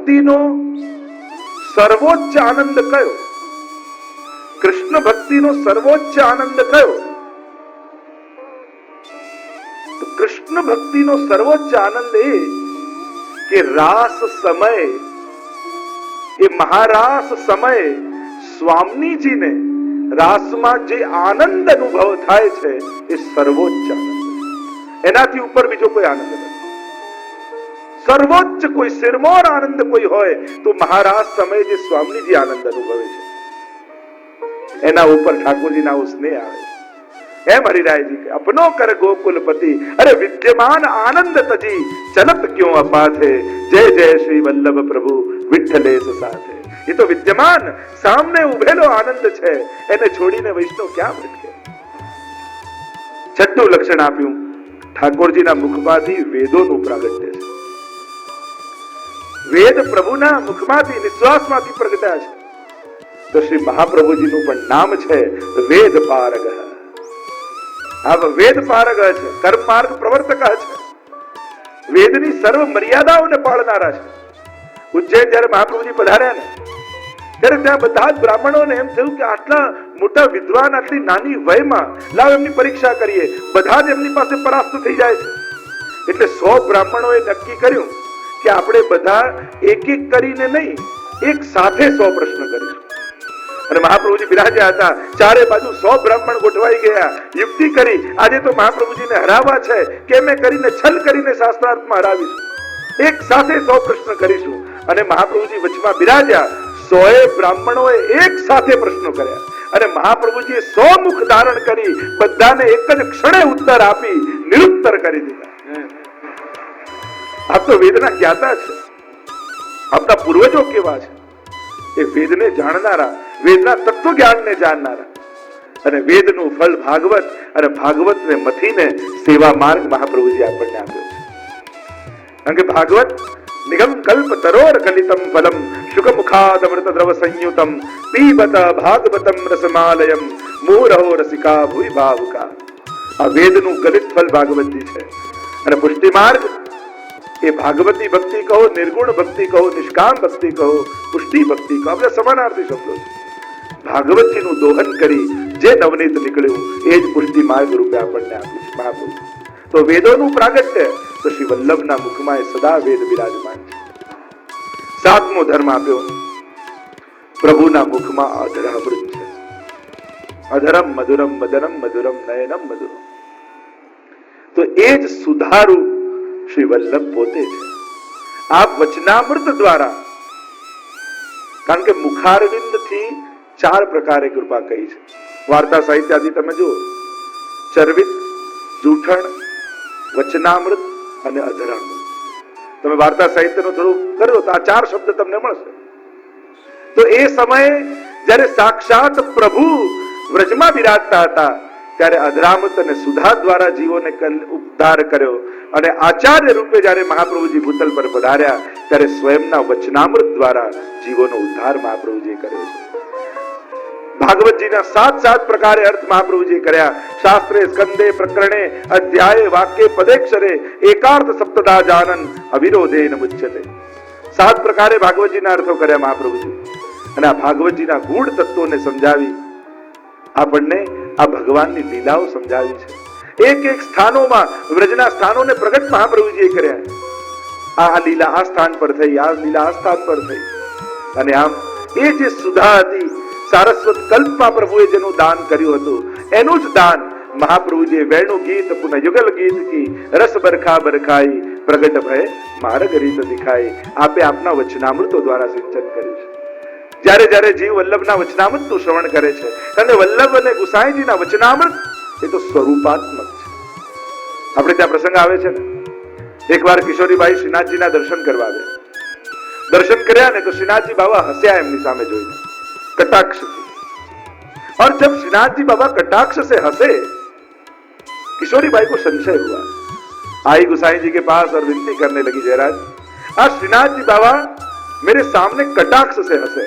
ભક્તિનો સર્વોચ્ચ આનંદ કયો? કૃષ્ણ ભક્તિનો સર્વોચ્ચ આનંદ કયો? તો કૃષ્ણ ભક્તિનો સર્વોચ્ચ આનંદ એ કે રાસ સમય, એ મહારાસ સમયે સ્વામીજીને રાસમાં જે આનંદ અનુભવ થાય છે એ સર્વોચ્ચ આનંદ, એનાથી ઉપર બીજો કોઈ આનંદ નથી. સર્વોચ્ચ કોઈ સિરમોર આનંદ કોઈ હોય તો મહારાસ સમયે જે સ્વામીજી આનંદ અનુભવે છે એના ઉપર ઠાકોરજીના સ્નેહ આવે. એમ હરિરાયજી કે અપનો કર ગોકુલપતિ, અરે વિદ્યમાન આનંદ તજી ચલત ક્यों અપાથે, જય જય શ્રી વલ્લભ પ્રભુ વિઠ્ઠલેશ સાથે. એ તો વિદ્યમાન સામને ઉભેલો આનંદ છે, એને છોડીને વૈષ્ણવ ક્યાં ભટકે? છઠ્ઠું લક્ષણ આપ્યું, ઠાકોરજીના મુખમાંથી વેદોનું પ્રાગટ્ય છે. વેદ પ્રભુના મુખમાંથી નિશ્વાસમાંથી પ્રગટ્યા છે. તો શ્રી મહાપ્રભુજીનું પણ નામ છે વેદ પારગ. આ વેદ પારગ છે, કર્મ માર્ગ પ્રવર્તક છે, વેદની સર્વ મર્યાદાઓને પાળનારા છે. ઉજ્જૈન જયારે મહાપ્રભુજી પધાર્યા ને ત્યારે ત્યાં બધા જ બ્રાહ્મણોને એમ થયું કે આટલા મોટા વિદ્વાન આટલી નાની વયમાં, લાવ એમની પરીક્ષા કરીએ. બધા જ એમની પાસે પરાસ્ત થઈ જાય છે. એટલે 100 બ્રાહ્મણોએ નક્કી કર્યું કે આપણે બધા એક એક કરીને નહીં, એક સાથે 100 પ્રશ્ન કરીશું. અને મહાપ્રભુજી બિરાજ્યા હતા, ચારે બાજુ 100 બ્રાહ્મણ ગોઠવાઈ ગયા, યુક્તિ કરી આજે તો મહાપ્રભુજીને હરાવવા છે, કેમે કરીને છલ કરીને શાસ્ત્રાર્થમાં હરાવીશું, એક સાથે 100 પ્રશ્ન કરીશું. અને મહાપ્રભુજી વચમાં બિરાજ્યા, 100 બ્રાહ્મણોએ એક સાથે પ્રશ્નો કર્યા અને મહાપ્રભુજીએ 100 મુખ ધારણ કરી બધાને એક જ ક્ષણે ઉત્તર આપી નિરુત્તર કરી દીધા. આપ તો વેદના જ્ઞાતા છે, આપના પૂર્વજો કેવા છે, એ વેદને જાણનારા, વેદના તત્વ જ્ઞાનને જાણનારા. અને વેદનું ફળ ભાગવત, અને ભાગવતને મથીને સેવા માર્ગ મહાપ્રભુજી આપણને આપ્યો છે. કારણ કે ભાગવત નિગમ કલ્પ તરોર કલિતમ ફલમ શુક મુખાદ અમૃત દ્રવ સંયુતમ પીબત ભાગવતમ રસમાલયમ મૂરહો રસિકા ભૂઈ ભાવુકા. આ વેદનું ગલિત ફળ ભાગવતજી છે. અને પુષ્ટિ માર્ગ એ ભાગવતી ભક્તિ કહો, નિર્ગુણ ભક્તિ કહો, નિષ્કામ ભક્તિ કહો, પુષ્ટિ ભક્તિ કહો, આપણે સમાનાર્થી શબ્દો છે. ભાગવતજીનું દોહન કરી જે નવનીત નીકળ્યું એ જ પુષ્ટિ માર્ગ રૂપે આપણને આપ્યું છે મહાપ્રભુ. તો વેદોનું પ્રાગટ્ય તો શ્રી વલ્લભના મુખમાં સદા વેદ બિરાજમાન છે. 7મો ધર્મ આપ્યો, પ્રભુના મુખમાં અધરામૃત છે. અધરમ મધુરમ મદનમ મધુરમ નયનમ મધુરમ. તો એ જ સુધારું શ્રી વલ્લભ પોતે છે. આપ વચનામૃત દ્વારા, કારણ કે મુખારવિંદ થી 4 પ્રકારે કૃપા કહી છે. વાર્તા સાહિત્ય આદિ તમે જુઓ, ચરવિત, જૂઠણ, વચનામૃત અને અધરામૃત. તમે વાર્તા સાહિત્યનો થોડું કરો તો આ 4 શબ્દ તમને મળશે. તો એ સમયે જ્યારે સાક્ષાત પ્રભુ વ્રજમાં બિરાજતા હતા ત્યારે અધરામૃત અને સુધા દ્વારા જીવોને ઉદ્ધાર કર્યો. અને આચાર્ય રૂપે જ્યારે મહાપ્રભુજી ભૂતલ પર પધાર્યા ત્યારે સ્વયંના વચનામૃત દ્વારા જીવોનો ઉદ્ધાર મહાપ્રભુજીએ કર્યો છે. ભાગવતજીના 7 પ્રકારે અર્થ મહાપ્રભુજીએ કર્યા. શાસ્ત્રે, સ્કંદે, પ્રકરણે, અધ્યાય, વાક્ય, પદેક્ષરે એકાર્થ સપ્તદા જાનન અવિરોધેન મુચ્યતે. 7 પ્રકારે ભાગવતજીના અર્થો કર્યા મહાપ્રભુજી. અને આ ભાગવતજીના ગૂઢ તત્વોને સમજાવી આપણને આ ભગવાનની લીલાઓ સમજાવી છે. એક એક સ્થાનોમાં વ્રજના સ્થાનોને પ્રગટ મહાપ્રભુજીએ કર્યા. આ લીલા આ સ્થાન પર થઈ, આ લીલા આ સ્થાન પર થઈ. અને આમ એ જે સુધા હતી, સારસ્વત કલ્પમાં પ્રભુએ જેનું દાન કર્યું હતું એનું જ દાન મહાપ્રભુજીએ વેણુ ગીત પુનઃ યુગલ ગીત કી રસ બરખા બરખાઈ પ્રગટ ભય માર્ગ રીત દિખાઈ. આપે આપના વચનામૃતો દ્વારા સિંચન કર્યું છે. જ્યારે જ્યારે જીવ વલ્લભના વચનામૃતનું શ્રવણ કરે છે, અને વલ્લભ અને ગુસાઈજીના વચનામૃત એ તો સ્વરૂપાત્મક છે. આપણે ત્યાં પ્રસંગ આવે છે ને, એકવાર કિશોરીબાઈ શ્રીનાથજીના દર્શન કરવા આવ્યા. દર્શન કર્યા ને તો શ્રીનાથજી બાબા હસ્યા એમની સામે જોઈને कटाक्ष से. और जब श्रीनाथ जी बाबा कटाक्ष से हंसे, किशोरी बाई को संशय हुआ. आई गुसाई जी के पास और विनती करने लगी, जयराज आज श्रीनाथ जी बाबा मेरे सामने कटाक्ष से हंसे,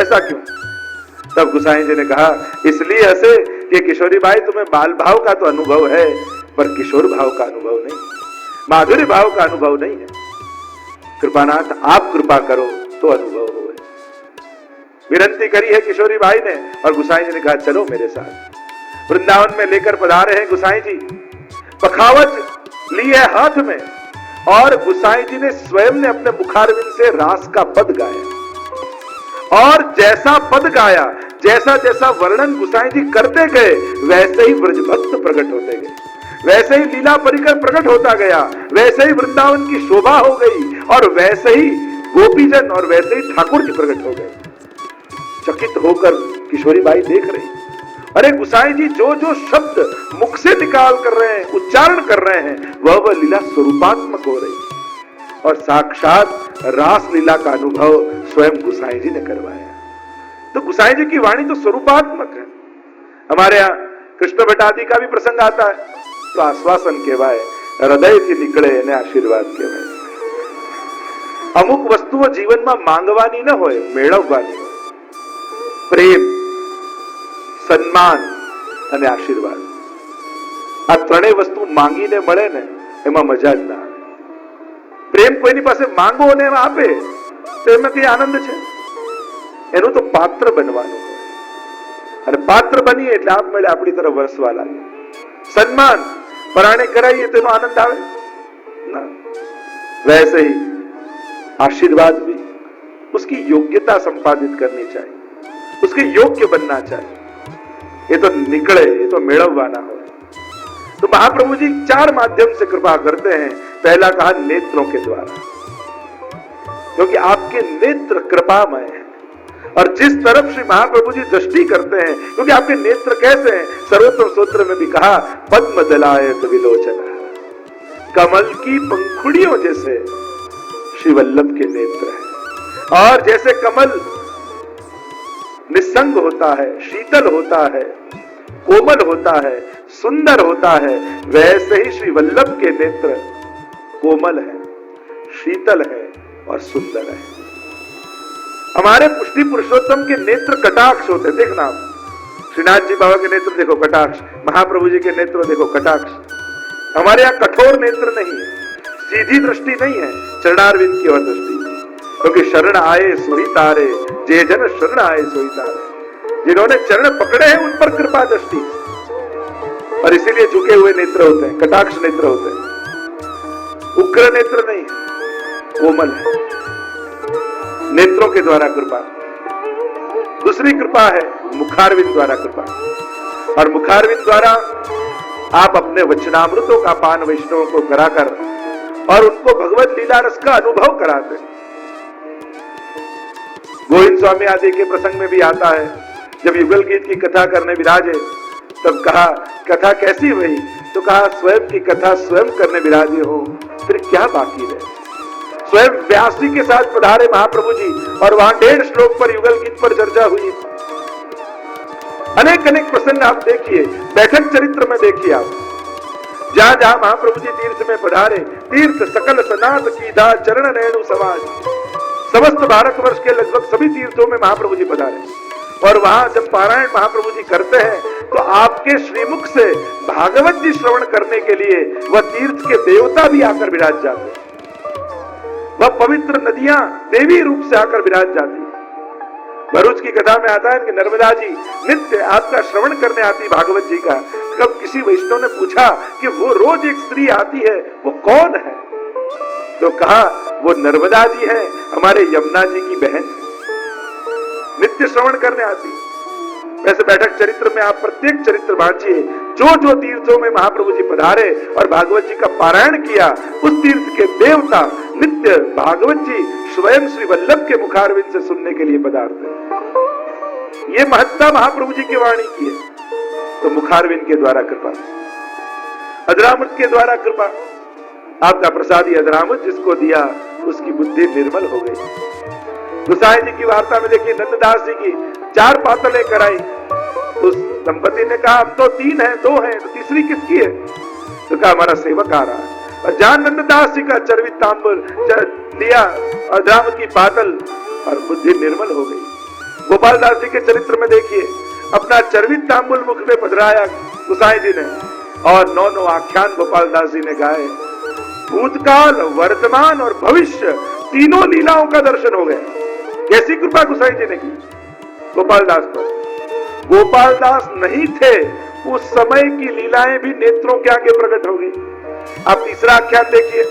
ऐसा क्यों? तब गुसाई जी ने कहा, इसलिए हंसे कि किशोरी बाई तुम्हें बाल भाव का तो अनुभव है पर किशोर भाव का अनुभव नहीं, माधुर्य भाव का अनुभव नहीं है. कृपानाथ आप कृपा करो तो अनुभव हो। विनती करी है किशोरी भाई ने और गुसाई जी ने कहा चलो मेरे साथ। वृंदावन में लेकर पधारे हैं गुसाई जी, पखावज लिए हाथ में, और गुसाई जी ने स्वयं ने अपने मुखारविंद से रास का पद गाया। और जैसा पद गाया, जैसा जैसा वर्णन गुसाई जी करते गए, वैसे ही ब्रजभक्त प्रकट होते गए, वैसे ही लीला परिकर प्रकट होता गया, वैसे ही वृंदावन की शोभा हो गई, और वैसे ही गोपीजन और वैसे ही ठाकुर जी प्रकट हो गए। चकित होकर किशोरी बाई देख रही, अरे गुसाई जी जो जो शब्द मुख से निकाल कर रहे हैं, उच्चारण कर रहे हैं, वह लीला स्वरूपात्मक हो रही, और साक्षात रास लीला का अनुभव स्वयं गुसाई जी ने करवाया। तो गुसाई जी की वाणी तो स्वरूपात्मक है। हमारे यहाँ कृष्ण भट्ट आदि का भी प्रसंग आता है तो आश्वासन केवाय, हृदय થી નીકળે એને આશીર્વાદ કહેવાય। અમુક વસ્તુઓ જીવનમાં માંગવાની ન હોય, મેળવવાની હોય। પ્રેમ, સન્માન અને આશીર્વાદ, આ ત્રણેય વસ્તુ માંગીને મળે ને એમાં મજા જ ના આવે। પ્રેમ કોઈની પાસે માંગો અને એમાં આપે તો એમાં કઈ આનંદ છે? એનું તો પાત્ર બનવાનું હોય, અને પાત્ર બનીએ એટલે આપમેળે આપણી તરફ વરસવા લાગે। સન્માન પરાણે કરાઈએ તો એનો આનંદ આવે ના। वैसे ही आशीर्वाद भी उसकी योग्यता संपादित करनी चाहिए, उसके योग्य बनना चाहिए। ये तो निकले, ये तो मेड़ववाना हो। तो महाप्रभु जी 4 माध्यम से कृपा करते हैं। पहला कहा नेत्रों के द्वारा, क्योंकि आपके नेत्र कृपामय हैं, और जिस तरफ श्री महाप्रभु जी दृष्टि करते हैं, क्योंकि आपके नेत्र कैसे हैं, सर्वोत्तम सूत्र में भी कहा पद्म दलायत विलोचना, कमल की पंखुड़ियों जैसे श्री वल्लभ के नेत्र हैं। और जैसे कमल निस्संग होता है, शीतल होता है, कोमल होता है, सुंदर होता है, वैसे ही श्री वल्लभ के नेत्र कोमल है, शीतल है और सुंदर है। हमारे पुष्टि पुरुषोत्तम के नेत्र कटाक्ष होते, देखना आप श्रीनाथ जी बाबा के नेत्र देखो कटाक्ष, महाप्रभु जी के नेत्र देखो कटाक्ष। हमारे यहाँ कठोर नेत्र नहीं है, सीधी दृष्टि नहीं है, चरणारविंद की ओर दृष्टि, क्योंकि शरण आए सोई तारे, जे जन शरण आए सोई तारे। जिन्होंने चरण पकड़े हैं उन पर कृपा दृष्टि, और इसीलिए झुके हुए नेत्र होते हैं, कटाक्ष नेत्र होते हैं। उग्र नेत्र नहीं, कोमल है। नेत्रों के द्वारा कृपा। दूसरी कृपा है मुखारविंद द्वारा कृपा, और मुखारविंद द्वारा आप अपने वचनामृतों का पान वैष्णवों को कराकर और उनको भगवत लीला रस का अनुभव कराते। गोविंद स्वामी आदि के प्रसंग में भी आता है, जब युगल गीत की कथा करने विराजे तब कहा कथा कैसी हुई, तो कहा स्वयं की कथा स्वयं करने विराजे हो, फिर क्या बाकी रहे। स्वयं व्यास जी के साथ पधारे महाप्रभु जी, और वहां 1.5 श्लोक पर युगल गीत पर चर्चा हुई। अनेक अनेक प्रसंग आप देखिए, बैठक चरित्र में देखिए आप, जहां जहां महाप्रभु जी तीर्थ में पधारे, तीर्थ सकल सनात कीधा चरण रेणु समाज, समस्त भारतवर्ष के लगभग सभी तीर्थों में महाप्रभु जी पधारे, और वहां जब पारायण महाप्रभु जी करते हैं तो आपके श्रीमुख से भागवत जी श्रवण करने के लिए वह तीर्थ के देवता भी आकर विराज जाते, वह पवित्र नदियां देवी रूप से आकर विराज जाती। भरूच की कथा में आता है कि नर्मदा जी नित्य आपका श्रवण करने आती भागवत जी का। कब किसी वैष्णव ने पूछा कि वो रोज एक स्त्री आती है, वो कौन है, तो कहा वो नर्मदा जी है, हमारे यमुना जी की बहन है, नित्य श्रवण करने आती। वैसे बैठक चरित्र में आप प्रत्येक चरित्र बांचिए, जो जो तीर्थों में महाप्रभु जी पधारे और भागवत जी का पारायण किया, उस तीर्थ के देवता नित्य भागवत जी स्वयं श्री वल्लभ के मुखारविंद से सुनने के लिए पधारते। ये महत्ता महाप्रभु जी की वाणी की है। तो मुखारविंद के द्वारा कृपा, अधरामृत के द्वारा कृपा, आपका प्रसादी अधरामृत जिसको दिया उसकी बुद्धि निर्मल हो गई। गुसाई जी की वार्ता में देखिए, नंददास जी की 4 पातलें कराई, उस दंपति ने कहा अब तो 3 है, 2 है, तो तीसरी किसकी है, तो कहा हमारा सेवक आ रहा है। और जहां नंददास जी का चरवित तांबूल लिया और अधरामृत की पातल, और बुद्धि निर्मल हो गई। गोपाल दास जी के चरित्र में देखिए, अपना चरवित तांबूल मुख में पधराया गुसाई जी ने, और 9 आख्यान गोपाल दास जी ने गाए। भूतकाल, वर्तमान और भविष्य तीनों लीलाओं का दर्शन हो गया। कैसी कृपा गोसाई जी ने की गोपालदास पर। गोपालदास नहीं थे उस समय की लीलाएं भी नेत्रों के आगे प्रकट हो गई। आप तीसरा आख्यान देखिए,